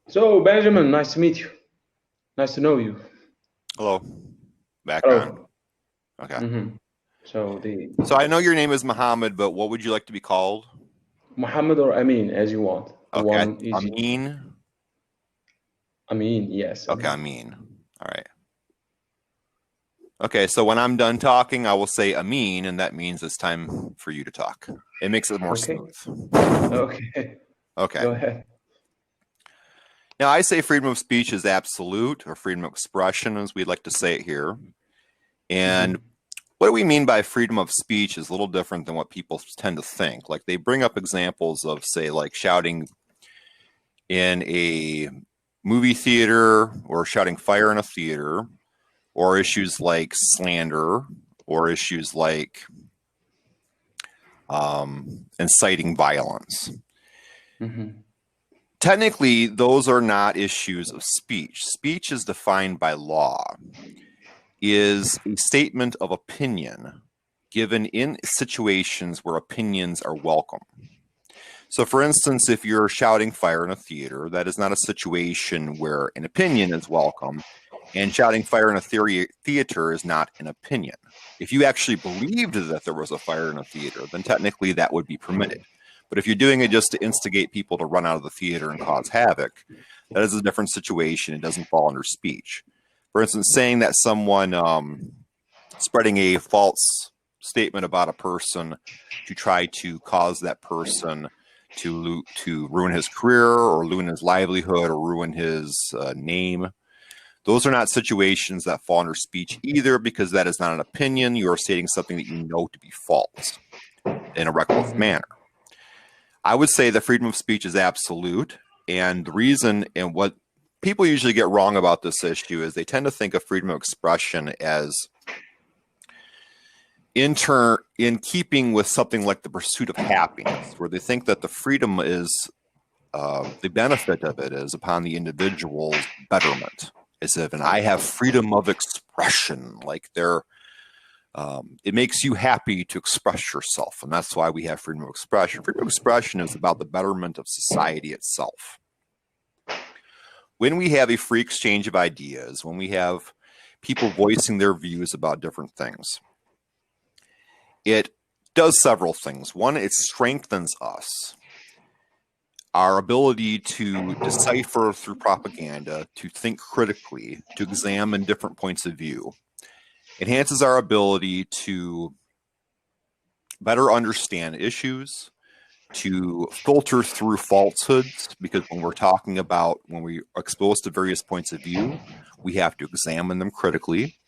So, Benjamin, nice to meet you. Nice to know you. Hello. Back on. Hello. Okay. So, the So I know your name is Mohammed, but what would you like to be called? Mohammed or Amin, as you want. The Okay. one easy. Amin. Amin, yes, Okay, Amin. Amin. All right. Okay, so when I'm done talking, I will say Amin, and that means it's time for you to talk. It makes it more Okay. smooth. Okay. Okay. Go ahead. Now, I say freedom of speech is absolute, or freedom of expression, as we'd like to say it here. And what do we mean by freedom of speech is a little different than what people tend to think. Like they bring up examples of, say, like shouting in a movie theater or shouting fire in a theater, or issues like slander, or issues like inciting violence. Technically, those are not issues of speech. Speech is defined by law, is a statement of opinion given in situations where opinions are welcome. So, for instance, if you're shouting fire in a theater, that is not a situation where an opinion is welcome, and shouting fire in a theater is not an opinion. If you actually believed that there was a fire in a theater, then technically that would be permitted. But if you're doing it just to instigate people to run out of the theater and cause havoc, that is a different situation. It doesn't fall under speech. For instance, saying that someone spreading a false statement about a person to try to cause that person to ruin his career or ruin his livelihood or ruin his name. Those are not situations that fall under speech either, because that is not an opinion. You are stating something that you know to be false in a reckless manner. I would say that freedom of speech is absolute. And the reason, and what people usually get wrong about this issue, is they tend to think of freedom of expression as in keeping with something like the pursuit of happiness, where they think that the freedom is, the benefit of it is upon the individual's betterment. As if, and I have freedom of expression, like it makes you happy to express yourself, and that's why we have freedom of expression. Freedom of expression is about the betterment of society itself. When we have a free exchange of ideas, when we have people voicing their views about different things, it does several things. One, it strengthens us. Our ability to decipher through propaganda, to think critically, to examine different points of view, enhances our ability to better understand issues, to filter through falsehoods, because when we're talking about, when we are exposed to various points of view, we have to examine them critically.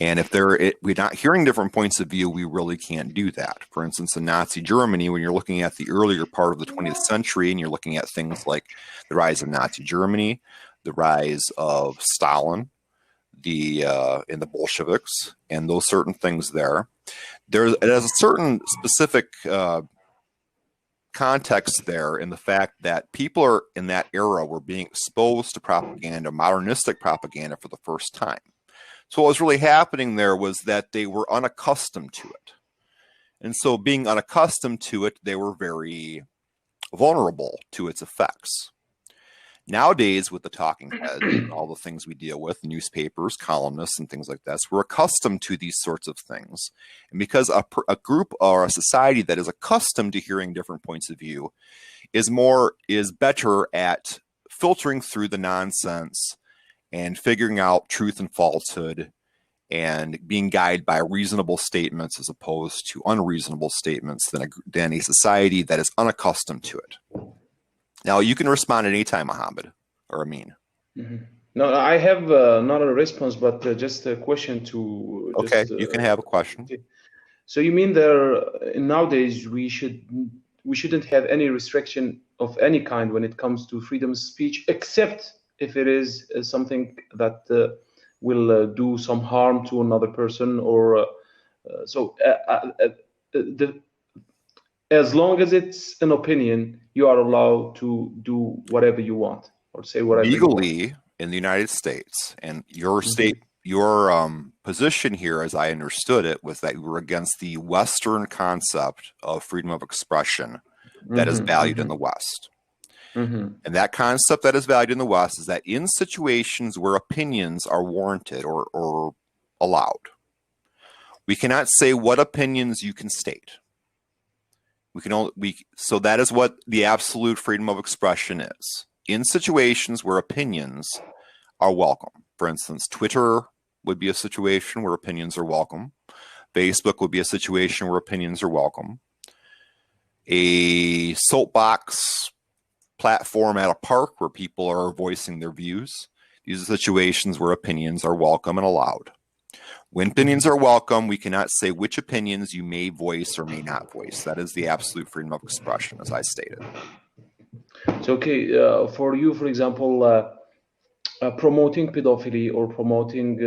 And if we're not hearing different points of view, we really can't do that. For instance, in Nazi Germany, when you're looking at the earlier part of the 20th century and you're looking at things like the rise of Nazi Germany, the rise of Stalin, in the Bolsheviks, and those certain things it has a certain specific context there, in the fact that people are in that era were being exposed to propaganda, modernistic propaganda, for the first time. So what was really happening there was that they were unaccustomed to it. And so being unaccustomed to it, they were very vulnerable to its effects. Nowadays, with the talking heads and all the things we deal with, newspapers, columnists, and things like that, so we're accustomed to these sorts of things. And because a group or a society that is accustomed to hearing different points of view is better at filtering through the nonsense and figuring out truth and falsehood, and being guided by reasonable statements as opposed to unreasonable statements, than a society that is unaccustomed to it. Now, you can respond at any time, Mohammed or Amin. No, I have not a response, but just a question to Okay, you can have a question. So you mean nowadays we shouldn't have any restriction of any kind when it comes to freedom of speech, except if it is something that will do some harm to another person, or as long as it's an opinion, you are allowed to do whatever you want or say whatever you want. Legally, in the United States, and your position here, as I understood it, was that you were against the Western concept of freedom of expression that is valued in the West. Mm-hmm. And that concept that is valued in the West is that in situations where opinions are warranted or allowed, we cannot say what opinions you can state. So that is what the absolute freedom of expression is. In situations where opinions are welcome. For instance, Twitter would be a situation where opinions are welcome. Facebook would be a situation where opinions are welcome. A soapbox platform at a park where people are voicing their views. These are situations where opinions are welcome and allowed. When opinions are welcome, we cannot say which opinions you may voice or may not voice. That is the absolute freedom of expression, as I stated. So, okay, for you, for example, promoting pedophilia or promoting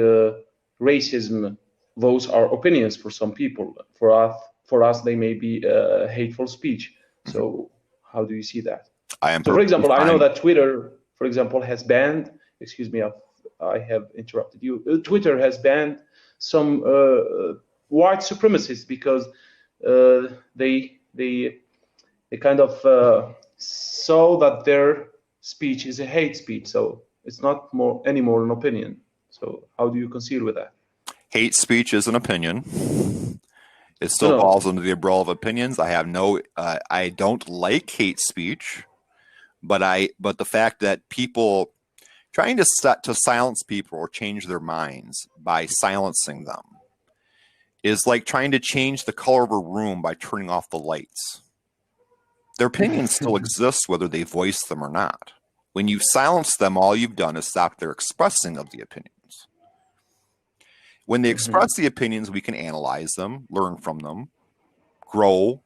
racism, those are opinions for some people. For us, they may be hateful speech. So, how do you see that? So, for example, I know that Twitter, for example, has banned. Excuse me, I have interrupted you. Twitter has banned some white supremacists because they kind of saw that their speech is a hate speech. So it's not anymore an opinion. So how do you concede with that? Hate speech is an opinion. It still falls under the umbrella of opinions. I don't like hate speech, but the fact that people trying to silence people or change their minds by silencing them is like trying to change the color of a room by turning off the lights. Their opinions still exist whether they voice them or not. When you silence them, all you've done is stop their expressing of the opinions. When they express the opinions, we can analyze them, learn from them, grow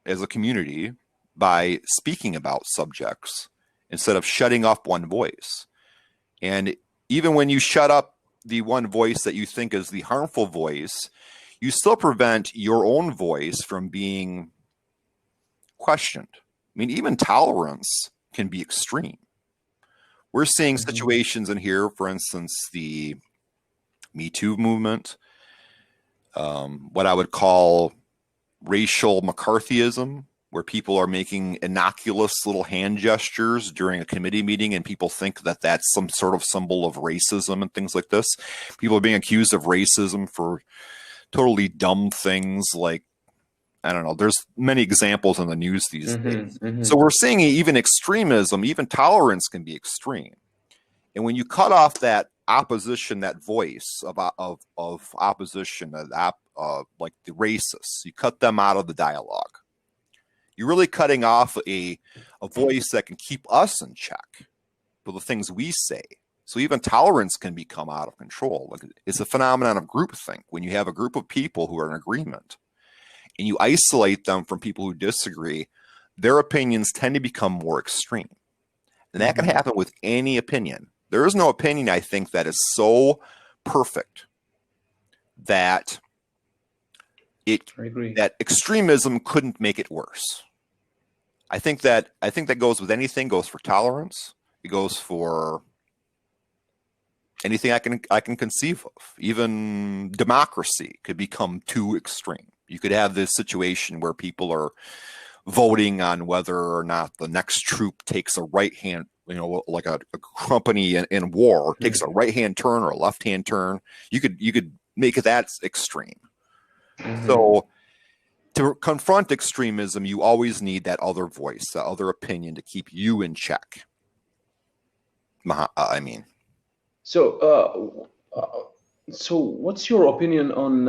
as a community by speaking about subjects instead of shutting up one voice. And even when you shut up the one voice that you think is the harmful voice, you still prevent your own voice from being questioned. I mean, even tolerance can be extreme. We're seeing situations in here, for instance, the Me Too movement, what I would call racial McCarthyism, where people are making innocuous little hand gestures during a committee meeting and people think that that's some sort of symbol of racism and things like this. People are being accused of racism for totally dumb things like, I don't know, there's many examples in the news these days. So we're seeing even extremism, even tolerance can be extreme. And when you cut off that opposition, that voice of opposition, like the racists, you cut them out of the dialogue. You're really cutting off a voice that can keep us in check for the things we say. So even tolerance can become out of control. Like, it's a phenomenon of groupthink. When you have a group of people who are in agreement and you isolate them from people who disagree, their opinions tend to become more extreme. And that can happen with any opinion. There is no opinion, I think, that is so perfect that that extremism couldn't make it worse. I think that goes with anything, goes for tolerance. It goes for anything I can conceive of. Even democracy could become too extreme. You could have this situation where people are voting on whether or not the next troop takes a right hand, like a company in war, takes a right hand turn or a left hand turn. You could make it that extreme. So to confront extremism, you always need that other voice, that other opinion to keep you in check. I mean. So what's your opinion on,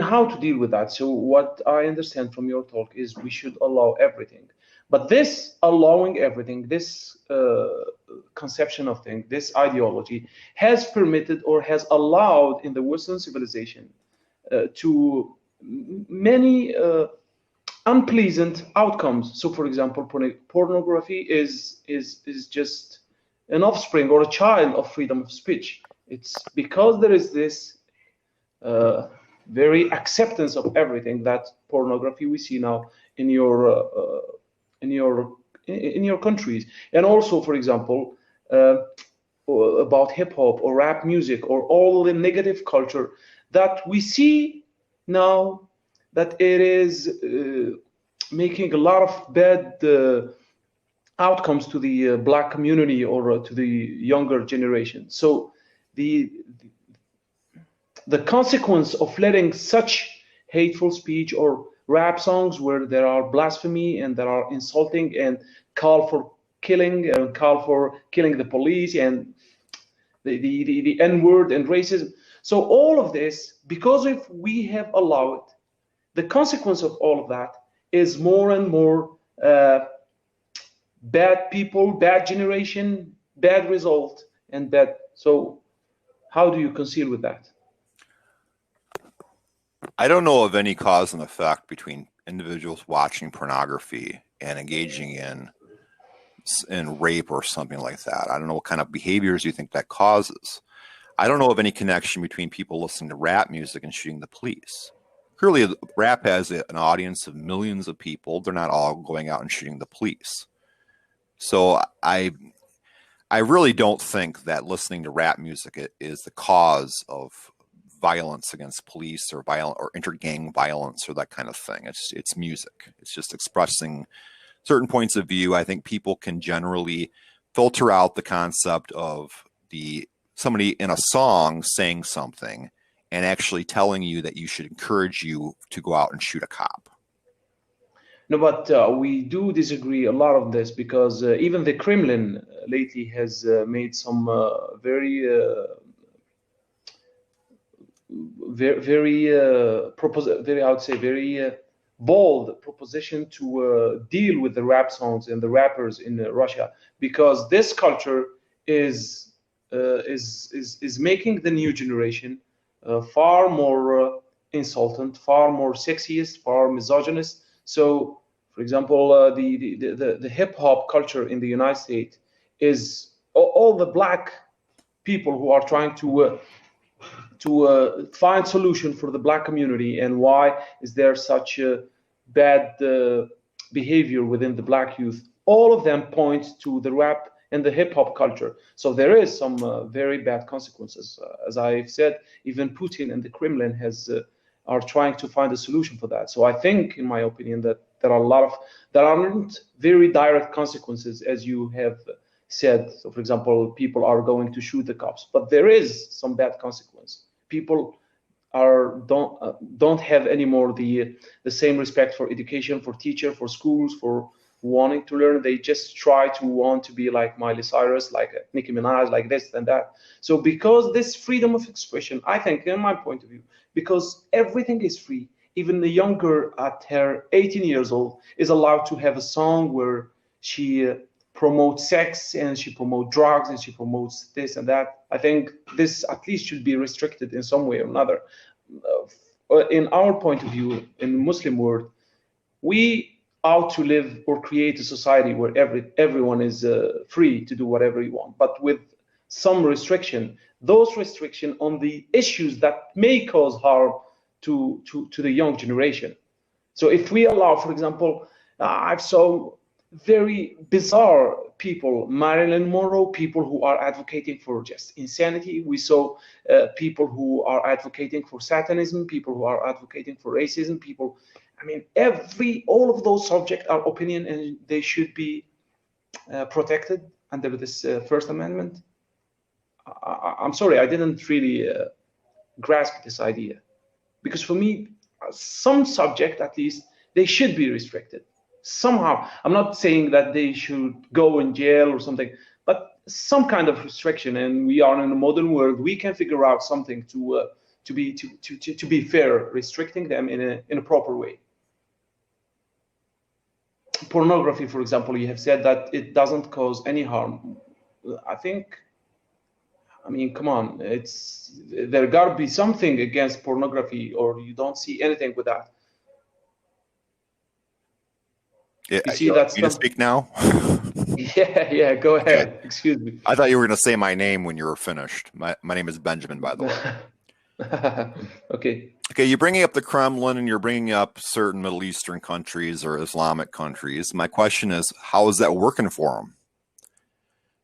how to deal with that? So what I understand from your talk is we should allow everything. But this allowing everything, this conception of things, this ideology has permitted or has allowed in the Western civilization to many unpleasant outcomes. So, for example, pornography is just an offspring or a child of freedom of speech. It's because there is this very acceptance of everything that pornography we see now in your countries, and also, for example, about hip hop or rap music or all the negative culture that we see now, that it is making a lot of bad outcomes to the black community or to the younger generation. So the the consequence of letting such hateful speech or rap songs where there are blasphemy and there are insulting and call for killing and call for killing the police and the N-word and racism. So all of this, because if we have allowed, the consequence of all of that is more and more bad people, bad generation, bad result, and bad. So how do you conceal with that? I don't know of any cause and effect between individuals watching pornography and engaging in rape or something like that. I don't know what kind of behaviors you think that causes. I don't know of any connection between people listening to rap music and shooting the police. Clearly, rap has an audience of millions of people. They're not all going out and shooting the police. So I really don't think that listening to rap music is the cause of violence against police or intergang violence or that kind of thing. It's music. It's just expressing certain points of view. I think people can generally filter out the concept of somebody in a song saying something and actually telling you that you should encourage you to go out and shoot a cop. No, but we do disagree a lot on this because even the Kremlin lately has made some very bold proposition to deal with the rap songs and the rappers in Russia, because this culture is making the new generation far more insultant, far more sexist, far misogynist. So, for example, the hip hop culture in the United States is all the black people who are trying to find solution for the black community, and why is there such a bad behavior within the black youth. All of them point to the rap and the hip hop culture. So there is some very bad consequences. As I've said, even Putin and the Kremlin are trying to find a solution for that. So I think, in my opinion, that there aren't very direct consequences, as you have said. So, for example, people are going to shoot the cops, but there is some bad consequence. People don't have anymore the same respect for education, for teacher, for schools, for wanting to learn. They just try to want to be like Miley Cyrus, like Nicki Minaj, like this and that. So because this freedom of expression, I think, in my point of view, because everything is free, even the younger at her 18 years old is allowed to have a song where she promotes sex and she promotes drugs and she promotes this and that. I think this at least should be restricted in some way or another. In our point of view, in the Muslim world, we ought to live or create a society where everyone is free to do whatever you want, but with some restriction. Those restriction on the issues that may cause harm to the young generation. So if we allow, for example, I've saw very bizarre people, Marilyn Monroe, people who are advocating for just insanity. We saw people who are advocating for satanism, people who are advocating for racism, people. I mean, all of those subjects are opinion, and they should be protected under this First Amendment. I'm sorry, I didn't really grasp this idea, because for me, some subject at least, they should be restricted somehow. I'm not saying that they should go in jail or something, but some kind of restriction. And we are in a modern world, we can figure out something to be fair, restricting them in a proper way. Pornography, for example, you have said that it doesn't cause any harm. I mean, come on, there got to be something against pornography, or you don't see anything with that. Yeah, you see that stuff? To speak now? Yeah, go ahead. Okay. Excuse me. I thought you were going to say my name when you were finished. My name is Benjamin, by the way. Okay. Okay, you're bringing up the Kremlin and you're bringing up certain Middle Eastern countries or Islamic countries. My question is, how is that working for them?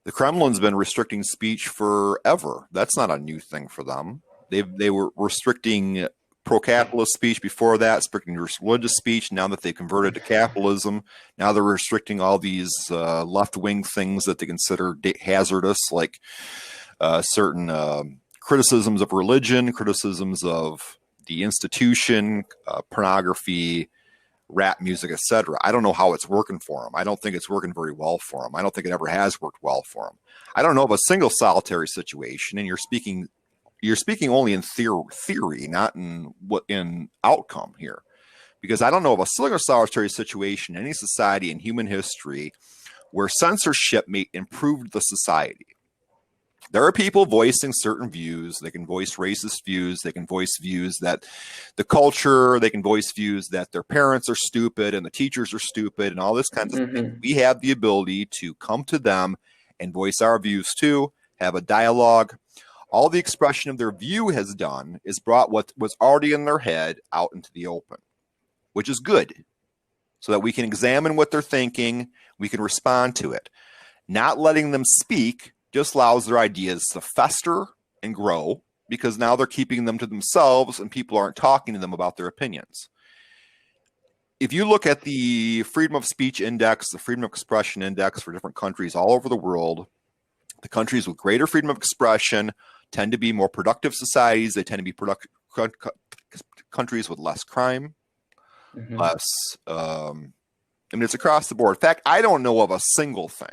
The Kremlin's been restricting speech forever. That's not a new thing for them. They were restricting pro-capitalist speech before that, restricting religious speech. Now that they converted to capitalism, now they're restricting all these left-wing things that they consider hazardous, like certain criticisms of religion, criticisms of the institution, pornography, rap music, etc. I don't know how it's working for them. I don't think it's working very well for them. I don't think it ever has worked well for them. I don't know of a single solitary situation, and you're speaking only in theory, not in outcome here, because I don't know of a single solitary situation in any society in human history where censorship may improve the society. There are people voicing certain views. They can voice racist views. They can voice views that the culture, they can voice views that their parents are stupid and the teachers are stupid and all this kinds of things. We have the ability to come to them and voice our views too, have a dialogue. All the expression of their view has done is brought what was already in their head out into the open, which is good, so that we can examine what they're thinking, we can respond to it. Not letting them speak just allows their ideas to fester and grow, because now they're keeping them to themselves and people aren't talking to them about their opinions. If you look at the freedom of speech index, the freedom of expression index for different countries all over the world, the countries with greater freedom of expression tend to be more productive societies. They tend to be countries with less crime, less, it's across the board. In fact, I don't know of a single thing.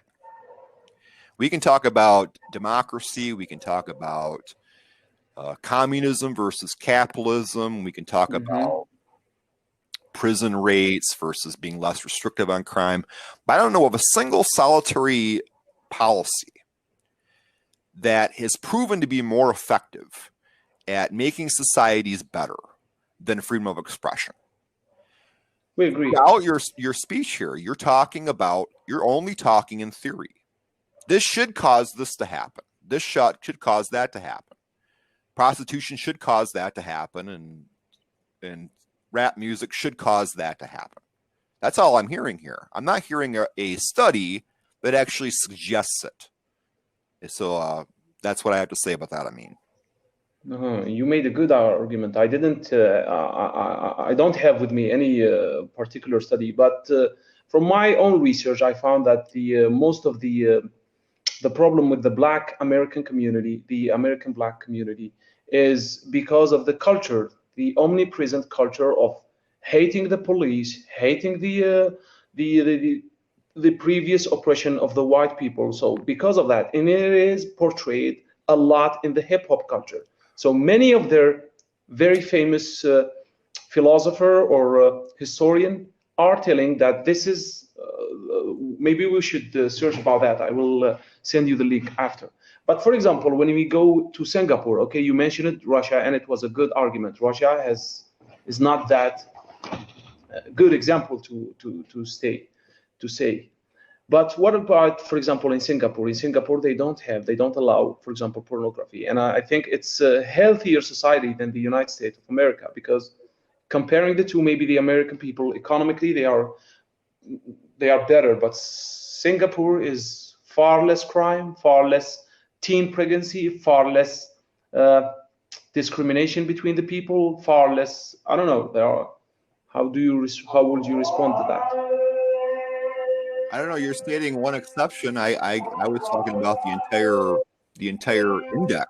We can talk about democracy. We can talk about communism versus capitalism. We can talk about prison rates versus being less restrictive on crime. But I don't know of a single solitary policy that has proven to be more effective at making societies better than freedom of expression. We agree. Without your speech here, you're only talking in theory. This should cause this to happen. This should cause that to happen. Prostitution should cause that to happen, and rap music should cause that to happen. That's all I'm hearing here. I'm not hearing a study that actually suggests it. So that's what I have to say about that. I mean, you made a good argument. I didn't. I don't have with me any particular study, but from my own research, I found that most of the problem with the Black American community, the American Black community, is because of the culture, the omnipresent culture of hating the police, hating the previous oppression of the white people. So because of that, and it is portrayed a lot in the hip hop culture. So many of their very famous philosopher or historian are telling that this is, maybe we should search about that. I will send you the link after. But for example, when we go to Singapore, okay, you mentioned it, Russia, and it was a good argument. Russia is not that good example to say. But what about, for example, in Singapore? In Singapore, they don't allow, for example, pornography. And I think it's a healthier society than the United States of America, because comparing the two, maybe the American people economically, they are better, but Singapore is far less crime, far less teen pregnancy, far less discrimination between the people, far less, I don't know. How would you respond to that? I don't know. You're stating one exception. I was talking about the entire index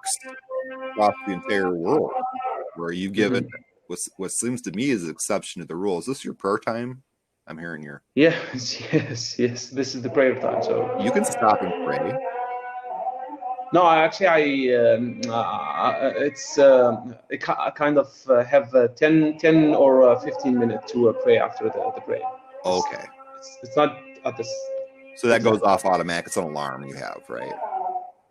across the entire world, where you've given what seems to me is an exception to the rule. Is this your prayer time? I'm hearing your. Yes. This is the prayer time, so you can stop and pray. No, actually, it's I kind of have 10 or 15 minutes to pray after the prayer. Okay. It's not at this. So that goes off automatic. It's an alarm you have, right?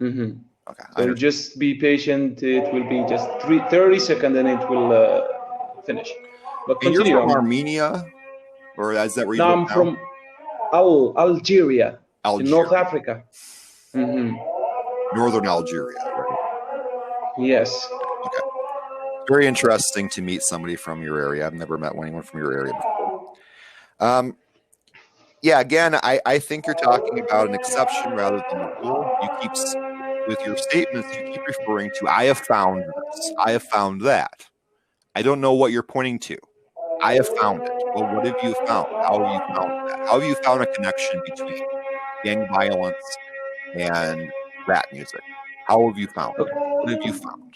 Okay. So just be patient. It will be just 30 seconds and it will finish. But continue. And you're from Armenia? Or is that where you live now? I'm from Algeria, in North Africa. Northern Algeria, right? Yes. Okay. Very interesting to meet somebody from your area. I've never met anyone from your area before. Yeah, again, I think you're talking about an exception rather than a rule. With your statements, you keep referring to, I have found this, I have found that. I don't know what you're pointing to. I have found it. Well, what have you found? How have you found that? How have you found a connection between gang violence and rap music? How have you found it? What have you found?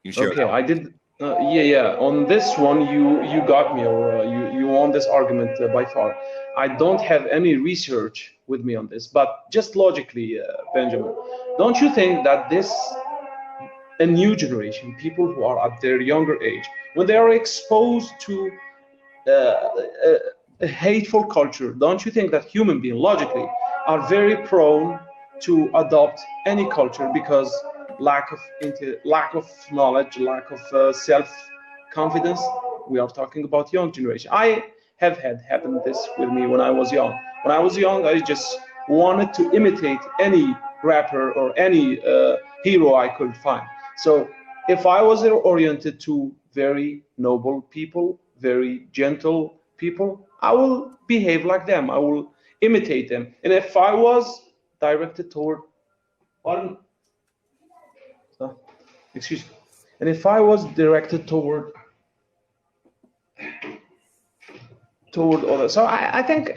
You share Okay, that I did. Yeah. On this one, you got me, or you won this argument by far. I don't have any research with me on this, but just logically, Benjamin, don't you think that this a new generation, people who are at their younger age, when they are exposed to a hateful culture, don't you think that human beings logically are very prone to adopt any culture because lack of knowledge, lack of self confidence? We are talking about young generation. I have had happened this with me when I was young. When I was young, I just wanted to imitate any rapper or any hero I could find. So if I was oriented to very noble people, very gentle people, I will behave like them. I will imitate them. And if I was directed toward, pardon, excuse me, and if I was directed toward others, so I think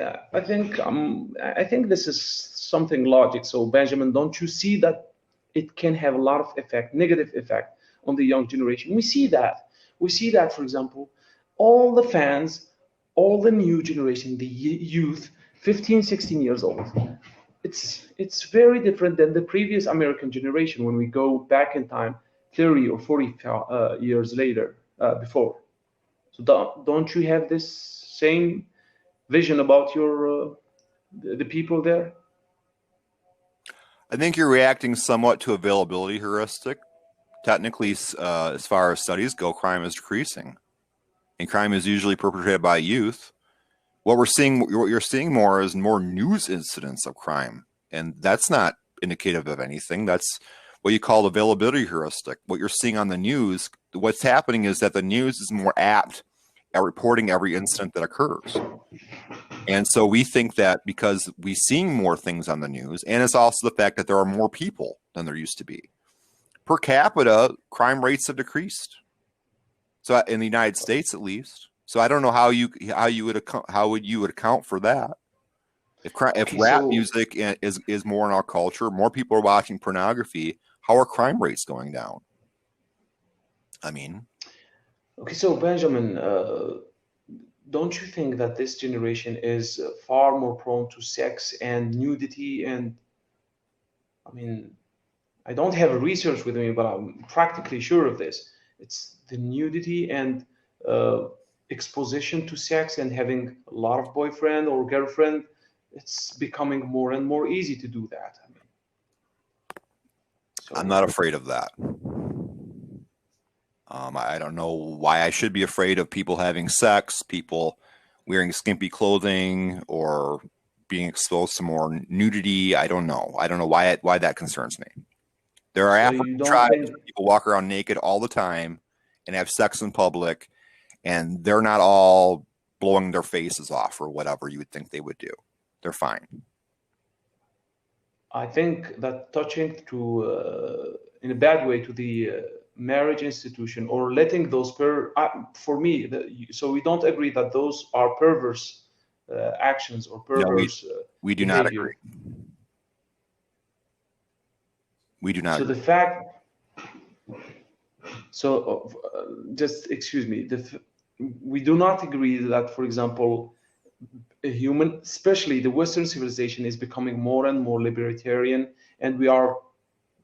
this is something logic. So Benjamin, don't you see that it can have a lot of effect, negative effect on the young generation? We see that. We see that, for example, all the fans, all the new generation, the youth, 15, 16 years old. It's very different than the previous American generation when we go back in time, 30 or 40 years later, before. So don't you have this same vision about your the people there? I think you're reacting somewhat to availability heuristic. Technically, as far as studies go, crime is decreasing, and crime is usually perpetrated by youth. What you're seeing more is more news incidents of crime, and that's not indicative of anything. That's what you call availability heuristic. What you're seeing on the news, what's happening is that the news is more apt at reporting every incident that occurs. And so we think that because we're seeing more things on the news, and it's also the fact that there are more people than there used to be. Per capita, crime rates have decreased. So in the United States, at least. So I don't know how you would account for that. If rap music is more in our culture, more people are watching pornography. How are crime rates going down? I mean, okay, so Benjamin, don't you think that this generation is far more prone to sex and nudity? And I mean, I don't have research with me, but I'm practically sure of this. It's the nudity and uh, exposition to sex and having a lot of boyfriend or girlfriend. It's becoming more and more easy to do that. I mean, I'm so not afraid of that. I don't know why I should be afraid of people having sex, people wearing skimpy clothing, or being exposed to more nudity. I don't know. I don't know why that concerns me. There are so you African don't tribes think where people walk around naked all the time and have sex in public, and they're not all blowing their faces off or whatever you would think they would do. They're fine. I think that touching to in a bad way to the marriage institution or letting those for me, so we don't agree that those are perverse actions or No, perverse we do not agree. behavior. We do not So the agree. fact, so just excuse me, we do not agree that, for example, a human, especially the Western civilization, is becoming more and more libertarian, and we are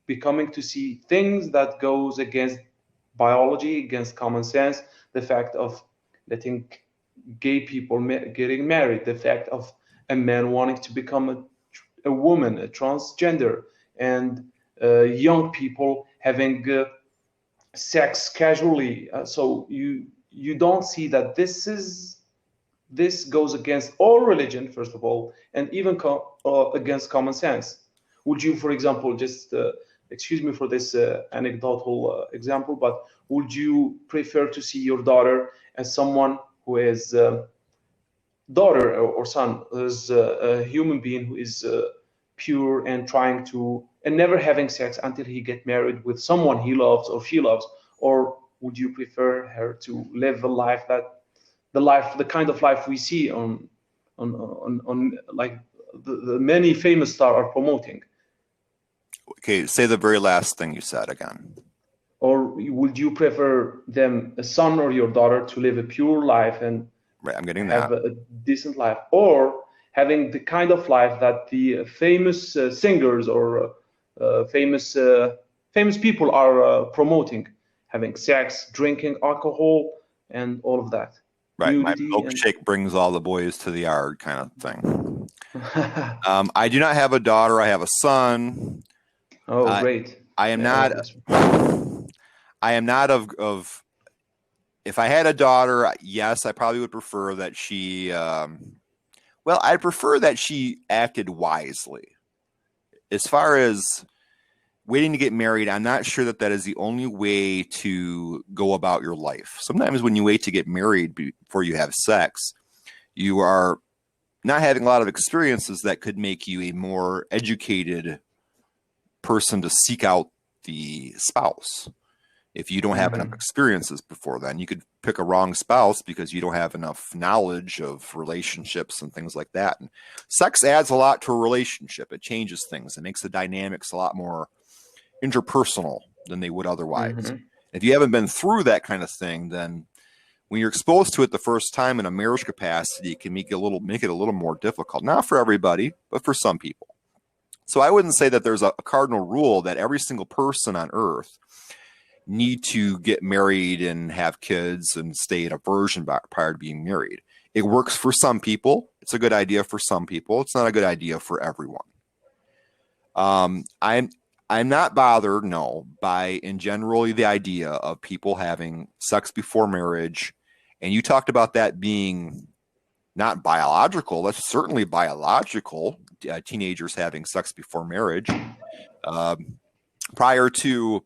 becoming to see things that goes against biology, against common sense, the fact of letting gay people getting married, the fact of a man wanting to become a woman, a transgender, and young people having sex casually. So you don't see that this goes against all religion, first of all, and even against common sense. Would you, for example, just excuse me for this anecdotal example, but would you prefer to see your daughter as someone who is daughter or son, who is a human being who is pure and trying to and never having sex until he get married with someone he loves or she loves, or would you prefer her to live a life the kind of life we see on like the many famous stars are promoting? Okay, say the very last thing you said again. Or would you prefer them, a son or your daughter, to live a pure life and Right, I'm getting have that. a decent life, or having the kind of life that the famous singers or famous people are promoting, having sex, drinking alcohol, and all of that, Right, my nudity and milkshake brings all the boys to the yard kind of thing. I do not have a daughter. I have a son. Oh, great. I am Yeah, I not. love this I am not of. If I had a daughter, yes, I probably would prefer that she. Well, I prefer that she acted wisely. As far as waiting to get married, I'm not sure that that is the only way to go about your life. Sometimes when you wait to get married before you have sex, you are not having a lot of experiences that could make you a more educated person to seek out the spouse. If you don't have enough experiences before then, you could pick a wrong spouse because you don't have enough knowledge of relationships and things like that. And sex adds a lot to a relationship. It changes things. It makes the dynamics a lot more interpersonal than they would otherwise. If you haven't been through that kind of thing, then when you're exposed to it the first time in a marriage capacity, it can make it a little more difficult. Not for everybody, but for some people. So I wouldn't say that there's a cardinal rule that every single person on earth need to get married and have kids and stay in a virgin prior to being married. It works for some people. It's a good idea for some people. It's not a good idea for everyone. I'm not bothered, no, by in generally the idea of people having sex before marriage. And you talked about that being not biological. That's certainly biological. Teenagers having sex before marriage. Prior to,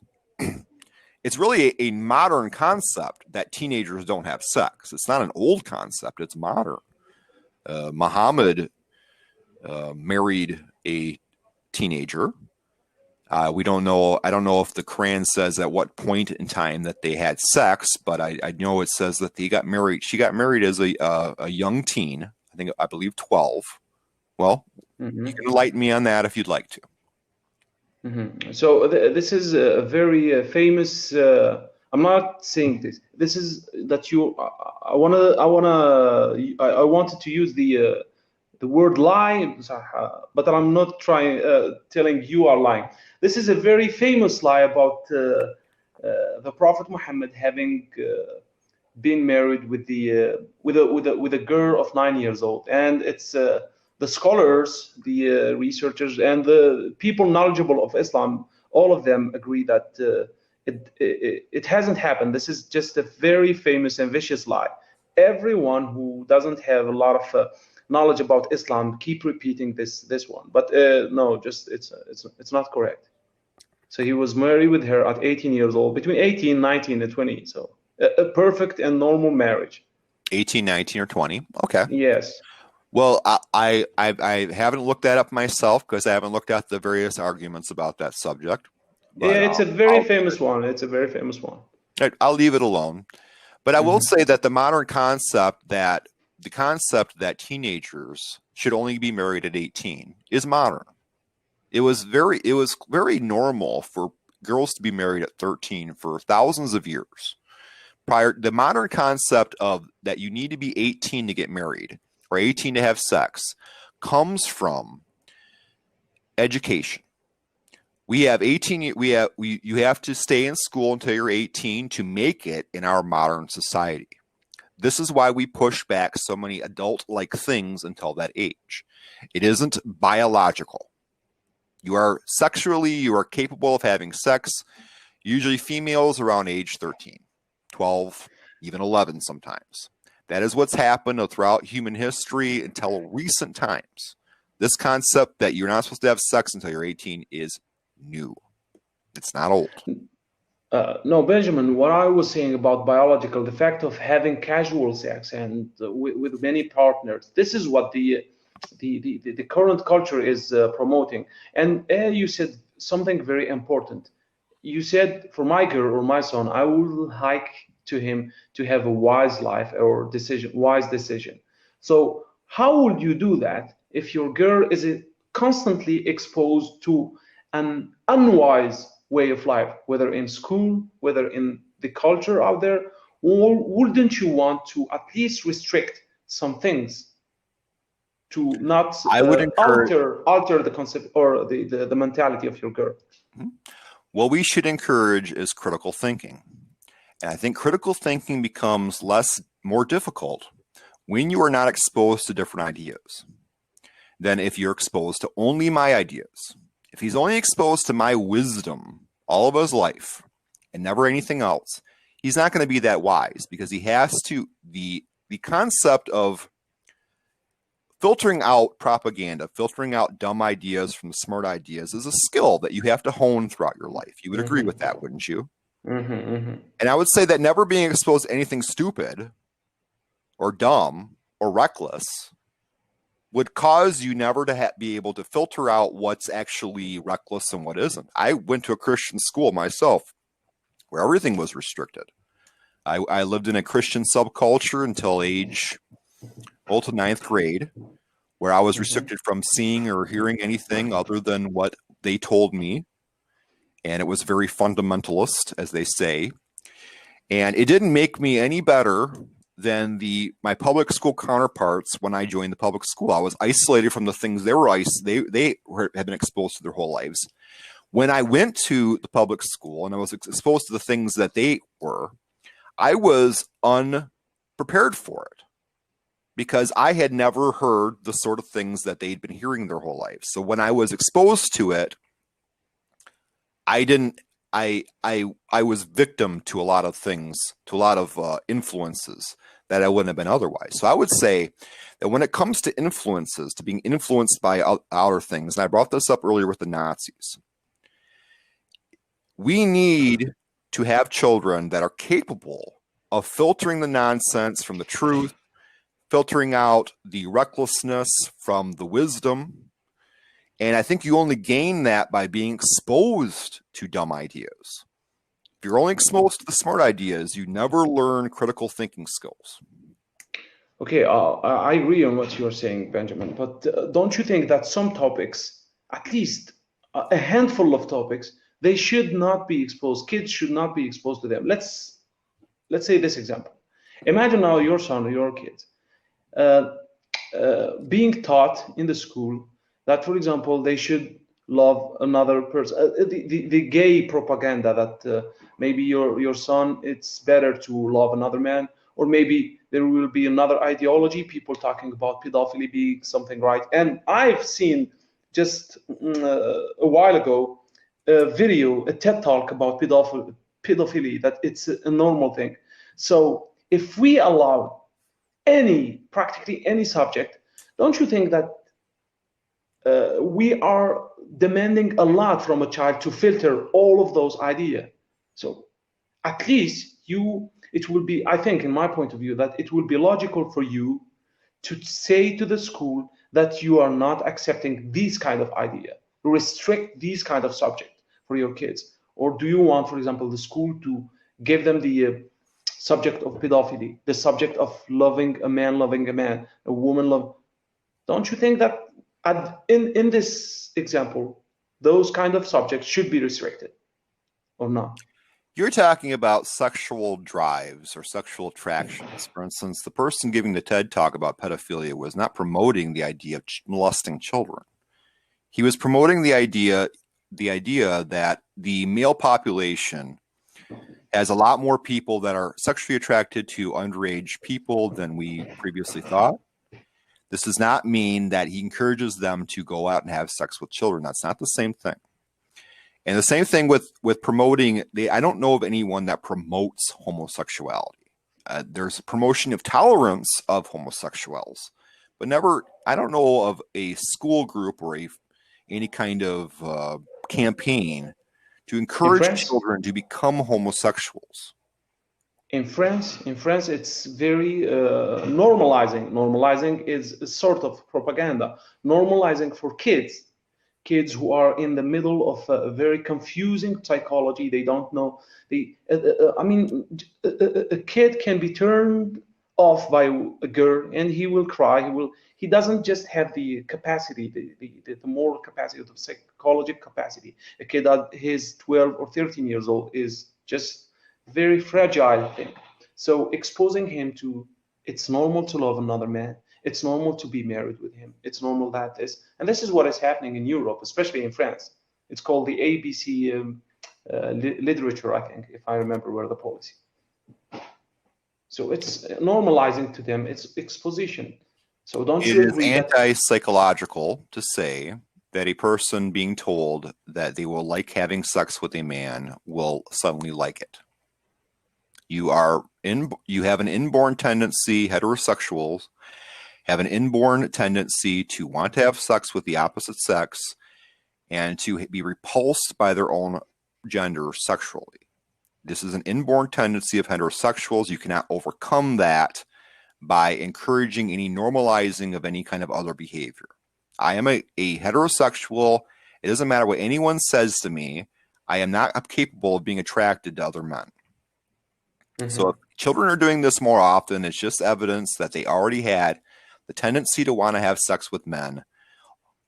it's really a modern concept that teenagers don't have sex. It's not an old concept. It's modern. Muhammad married a teenager. We don't know. I don't know if the Quran says at what point in time that they had sex, but I know it says that they got married. She got married as a young teen. I believe 12. Well, you can enlighten me on that if you'd like to. So this is a very famous. I'm not saying this. This is that you. I wanted to use the word lie, but I'm not trying telling you are lying. This is a very famous lie about the Prophet Muhammad having been married with a girl of 9 years old, and it's the scholars, the researchers, and the people knowledgeable of Islam, all of them agree that it hasn't happened. This is just a very famous and vicious lie. Everyone who doesn't have a lot of knowledge about Islam keep repeating this one, but no, just it's not correct. So he was married with her at 18 years old, between 18, 19, and 20. So a perfect and normal marriage. 18, 19, or 20. Okay. Yes. Well, I haven't looked that up myself because I haven't looked at the various arguments about that subject. But yeah, it's a very famous one. It's a very famous one. I'll leave it alone. But I will say that the modern concept that teenagers should only be married at 18 is modern. It was very normal for girls to be married at 13 for thousands of years. The modern concept of that you need to be 18 to get married or 18 to have sex comes from education. You have to stay in school until you're 18 to make it in our modern society. This is why we push back so many adult-like things until that age. It isn't biological. You are capable of having sex, usually females around age 13, 12, even 11 sometimes. That is what's happened throughout human history until recent times. This concept that you're not supposed to have sex until you're 18 is new. It's not old. No, Benjamin, what I was saying about biological, the fact of having casual sex and with many partners, this is what the current culture is promoting. And you said something very important. you said for my girl or my son, I would like to him to have a wise life or wise decision. So how would you do that if your girl is constantly exposed to an unwise way of life, whether in school, whether in the culture out there? Or wouldn't you want to at least restrict some things to not I would encourage. alter the concept or the mentality of your girl? What we should encourage is critical thinking. And I think critical thinking becomes more difficult when you are not exposed to different ideas than if you're exposed to only my ideas. If he's only exposed to my wisdom all of his life and never anything else, he's not going to be that wise, because he has to, the concept of filtering out propaganda, filtering out dumb ideas from smart ideas is a skill that you have to hone throughout your life. You would agree with that, wouldn't you? And I would say that never being exposed to anything stupid or dumb or reckless would cause you never to be able to filter out what's actually reckless and what isn't. I went to a Christian school myself where everything was restricted. I lived in a Christian subculture until to ninth grade, where I was restricted from seeing or hearing anything other than what they told me. And it was very fundamentalist, as they say. And it didn't make me any better than my public school counterparts when I joined the public school. I was isolated from the things they had been exposed to their whole lives. When I went to the public school and I was exposed to the things that they were, I was unprepared for it, because I had never heard the sort of things that they'd been hearing their whole lives. So when I was exposed to it, I was victim to a lot of things, to a lot of influences that I wouldn't have been otherwise. So I would say that when it comes to influences, to being influenced by outer things, and I brought this up earlier with the Nazis, we need to have children that are capable of filtering the nonsense from the truth, filtering out the recklessness from the wisdom. And I think you only gain that by being exposed to dumb ideas. If you're only exposed to the smart ideas, you never learn critical thinking skills. Okay, I agree on what you're saying, Benjamin, but don't you think that some topics, at least a handful of topics, they should not be exposed, kids should not be exposed to them? Let's say this example. Imagine now your son or your kid being taught in the school that, for example, they should love another person. The gay propaganda that maybe your son, it's better to love another man, or maybe there will be another ideology, people talking about pedophilia being something right. And I've seen just a while ago a video, a TED talk about pedophilia, that it's a normal thing. So if we allow practically any subject, don't you think that we are demanding a lot from a child to filter all of those ideas? So at least it will be, I think, in my point of view, that it will be logical for you to say to the school that you are not accepting these kind of idea, restrict these kind of subject for your kids. Or do you want, for example, the school to give them the subject of pedophilia, the subject of loving a man, a woman love? Don't you think that in this example, those kind of subjects should be restricted or not? You're talking about sexual drives or sexual attractions. For instance, the person giving the TED talk about pedophilia was not promoting the idea of molesting children. He was promoting the idea that the male population has a lot more people that are sexually attracted to underage people than we previously thought. This does not mean that he encourages them to go out and have sex with children. That's not the same thing. And the same thing with promoting, I don't know of anyone that promotes homosexuality. There's a promotion of tolerance of homosexuals, but I don't know of a school group or any kind of campaign to encourage children to become homosexuals. In France, it's very normalizing. Normalizing is a sort of propaganda. Normalizing for kids kids who are in the middle of a very confusing psychology. They don't know. I mean, a kid can be turned off by a girl and he will cry. He doesn't just have the capacity, the moral capacity, the psychological capacity. A kid at his 12 or 13 years old is just very fragile thing. So exposing him to, it's normal to love another man. It's normal to be married with him. It's normal that this, and this is what is happening in Europe, especially in France. It's called the ABC literature, I think, if I remember well the policy. So it's normalizing to them. It's exposition. So don't you agree that it is anti-psychological to say that a person being told that they will like having sex with a man will suddenly like it? You have an inborn tendency, heterosexuals have an inborn tendency to want to have sex with the opposite sex and to be repulsed by their own gender sexually. This is an inborn tendency of heterosexuals. You cannot overcome that by encouraging any normalizing of any kind of other behavior. I am a heterosexual. It doesn't matter what anyone says to me. I am not capable of being attracted to other men. Mm-hmm. So if children are doing this more often, it's just evidence that they already had the tendency to want to have sex with men,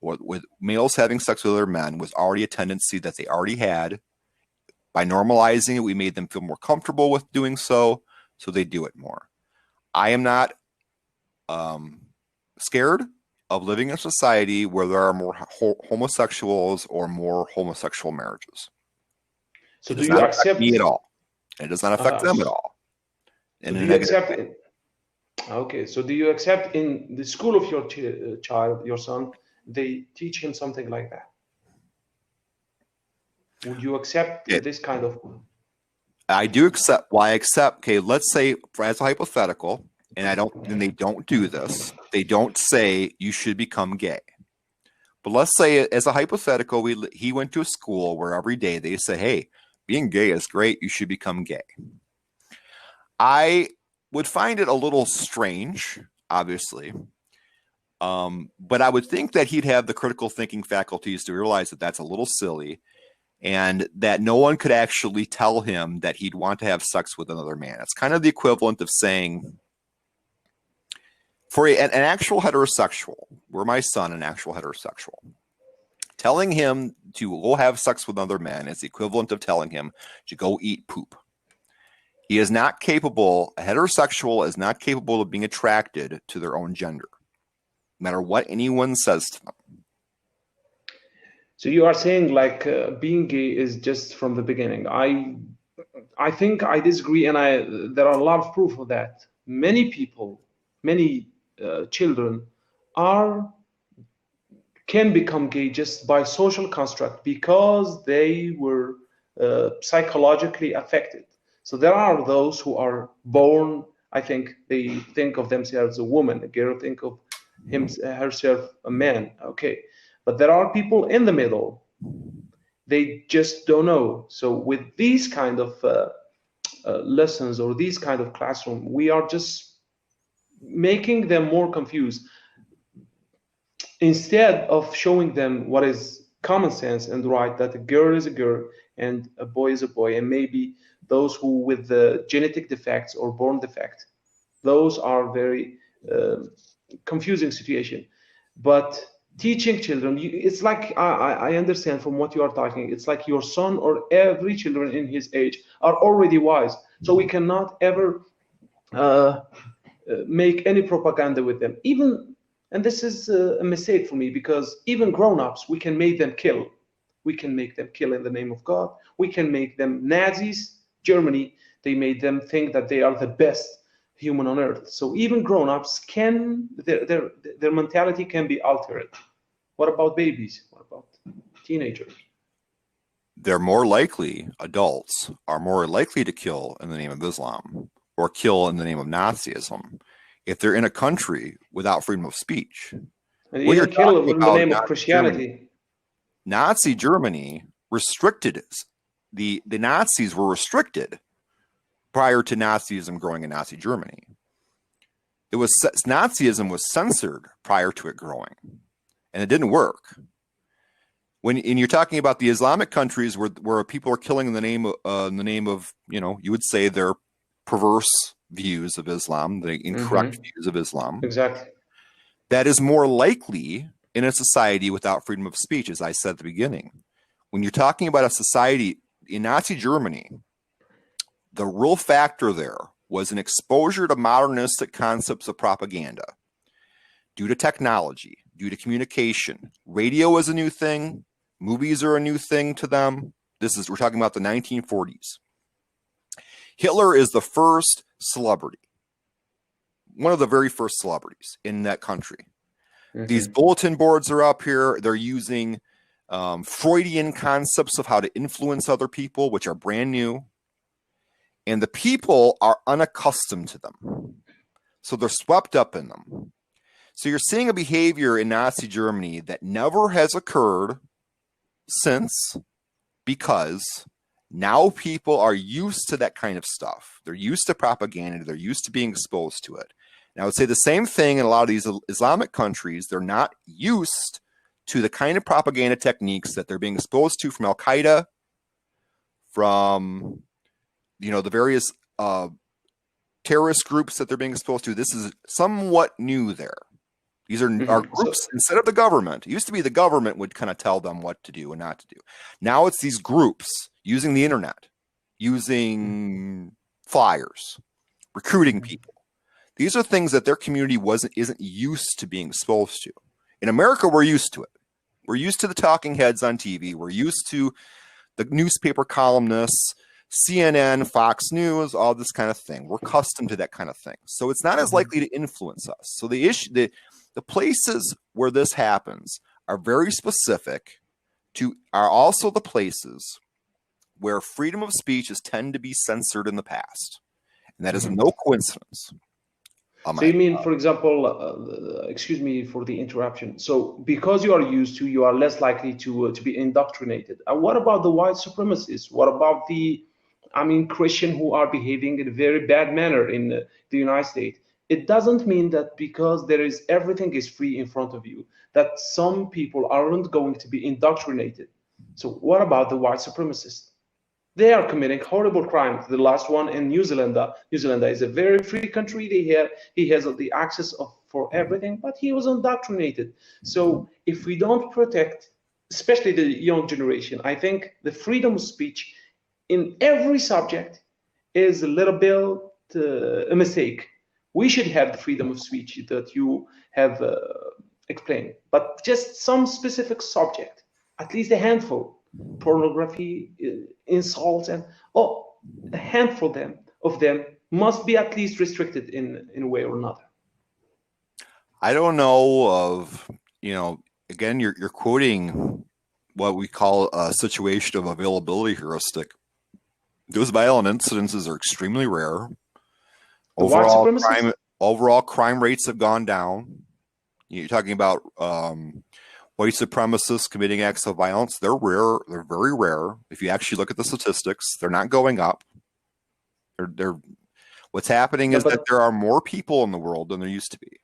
or with males having sex with other men was already a tendency that they already had. By normalizing it, we made them feel more comfortable with doing so, so they do it more. I am not scared of living in a society where there are more homosexuals or more homosexual marriages. So do you accept me at all? It does not affect them at all. So do you accept it? Okay, so do you accept in the school of your child, your son, they teach him something like that? Would you accept this kind of? I do accept. Well, I accept. Okay, let's say as a hypothetical, and they don't do this. They don't say you should become gay. But let's say as a hypothetical, he went to a school where every day they say, "Hey, being gay is great. You should become gay." I would find it a little strange, obviously. But I would think that he'd have the critical thinking faculties to realize that that's a little silly and that no one could actually tell him that he'd want to have sex with another man. It's kind of the equivalent of saying, for an actual heterosexual, were my son an actual heterosexual, telling him to go have sex with other men is the equivalent of telling him to go eat poop. He is not capable, a heterosexual is not capable of being attracted to their own gender, no matter what anyone says to them. So you are saying like being gay is just from the beginning. I think I disagree, and there are a lot of proof of that. Many people, many children can become gay just by social construct because they were psychologically affected. So there are those who are born, I think they think of themselves a woman, a girl think of herself a man, okay. But there are people in the middle, they just don't know. So with these kind of lessons or these kind of classroom, we are just making them more confused instead of showing them what is common sense and right, that a girl is a girl and a boy is a boy, and maybe those who with the genetic defects or born defect, those are very confusing situation. But teaching children, it's like I understand from what you are talking, it's like your son or every children in his age are already wise, so we cannot ever make any propaganda with them, even, and this is a mistake for me, because even grown-ups, we can make them kill. We can make them kill in the name of God. We can make them Nazis. Germany, they made them think that they are the best human on earth. So even grown-ups can, their mentality can be altered. What about babies? What about teenagers? They're more likely, adults are more likely to kill in the name of Islam or kill in the name of Nazism if they're in a country without freedom of speech. And even kill in the name of Christianity. Nazi Germany restricted, the Nazis were restricted prior to Nazism growing in Nazi Germany. Nazism was censored prior to it growing, and it didn't work. when you're talking about the Islamic countries where people are killing in the name of, you would say their perverse views of Islam, the incorrect views of Islam. Exactly. That is more likely in a society without freedom of speech, as I said at the beginning. When you're talking about a society in Nazi Germany, the real factor there was an exposure to modernistic concepts of propaganda due to technology, due to communication. Radio is a new thing. Movies are a new thing to them. We're talking about the 1940s. Hitler is the first celebrity, one of the very first celebrities in that country. These bulletin boards are up here. They're using Freudian concepts of how to influence other people, which are brand new. And the people are unaccustomed to them. So they're swept up in them. So you're seeing a behavior in Nazi Germany that never has occurred since, because now people are used to that kind of stuff. They're used to propaganda. They're used to being exposed to it. And I would say the same thing in a lot of these Islamic countries. They're not used to the kind of propaganda techniques that they're being exposed to from Al-Qaeda, from the various terrorist groups that they're being exposed to. This is somewhat new there. These are groups instead of the government. It used to be the government would kind of tell them what to do and not to do. Now it's these groups using the internet, using flyers, recruiting people. These are things that their community isn't used to being exposed to. In America, we're used to it. We're used to the talking heads on TV. We're used to the newspaper columnists, CNN, Fox News, all this kind of thing. We're accustomed to that kind of thing. So it's not as likely to influence us. So the places where this happens are very specific are also the places where freedom of speech tend to be censored in the past. And that is no coincidence. So you mean, for example, excuse me for the interruption. So because you are less likely to be indoctrinated. What about the white supremacists? What about the Christian who are behaving in a very bad manner in the United States? It doesn't mean that because everything is free in front of you, that some people aren't going to be indoctrinated. So what about the white supremacists? They are committing horrible crimes. The last one in New Zealand. New Zealand is a very free country. He has the access for everything, but he was indoctrinated. So if we don't protect, especially the young generation, I think the freedom of speech in every subject is a little bit a mistake. We should have the freedom of speech that you have explained, but just some specific subject, at least a handful. Pornography, insults, and a handful of them must be at least restricted in a way or another. I don't know of, again, you're quoting what we call a situation of availability heuristic. Those violent incidences are extremely rare. Overall crime rates have gone down. You're talking about white supremacists committing acts of violence. They're rare. They're very rare. If you actually look at the statistics, they're not going up. What's happening is that there are more people in the world than there used to be.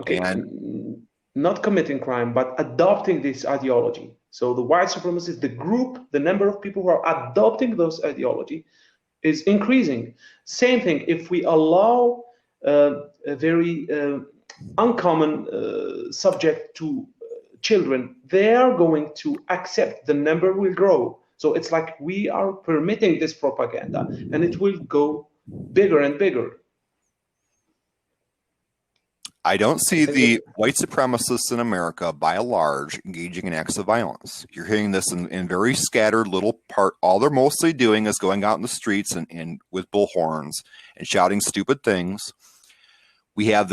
Okay, and not committing crime, but adopting this ideology. So the white supremacists, the number of people who are adopting those ideology is increasing. Same thing, if we allow a very uncommon subject to children, they are going to accept, the number will grow. So it's like we are permitting this propaganda and it will go bigger and bigger. I don't see the white supremacists in America, by and large, engaging in acts of violence. You're hearing this in very scattered little part. All they're mostly doing is going out in the streets and with bullhorns and shouting stupid things. We have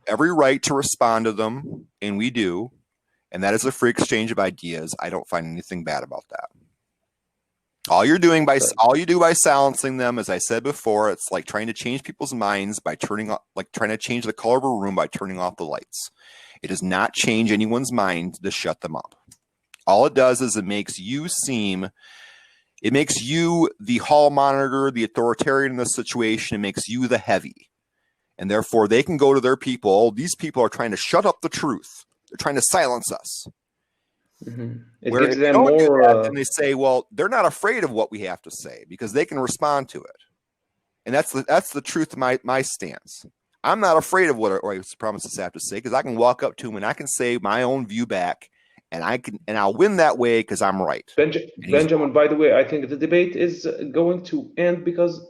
every right to respond to them, and we do. And that is a free exchange of ideas. I don't find anything bad about that. All you do by silencing them, as I said before, it's like trying to change people's minds by trying to change the color of a room by turning off the lights. It does not change anyone's mind to shut them up. All it does is it makes you the hall monitor, the authoritarian in this situation. It makes you the heavy. And therefore they can go to their people. Oh, these people are trying to shut up the truth. They're trying to silence us. It Where gives if you them don't do that, more. then they say, well, they're not afraid of what we have to say because they can respond to it. And that's the truth of my stance. I'm not afraid of what our supremacists have to say because I can walk up to them and I can say my own view back, and I'll win that way because I'm right. Benjamin, by the way, I think the debate is going to end because